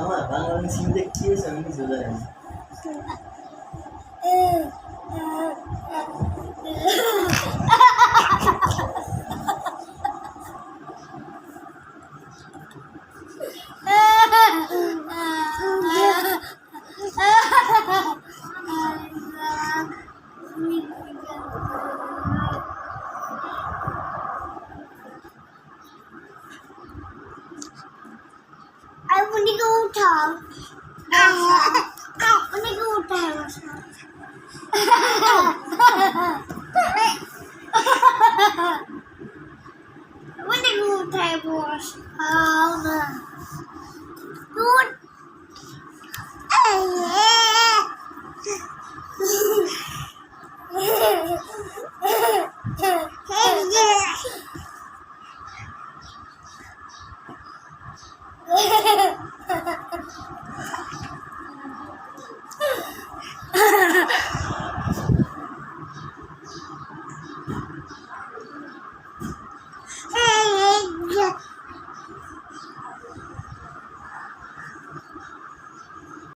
আমার বাংলা সিনতে কি হয়েছে আমি কিছু জানি না। I want to go down. I want to go down. I want to go down. Good. Hey, yeah.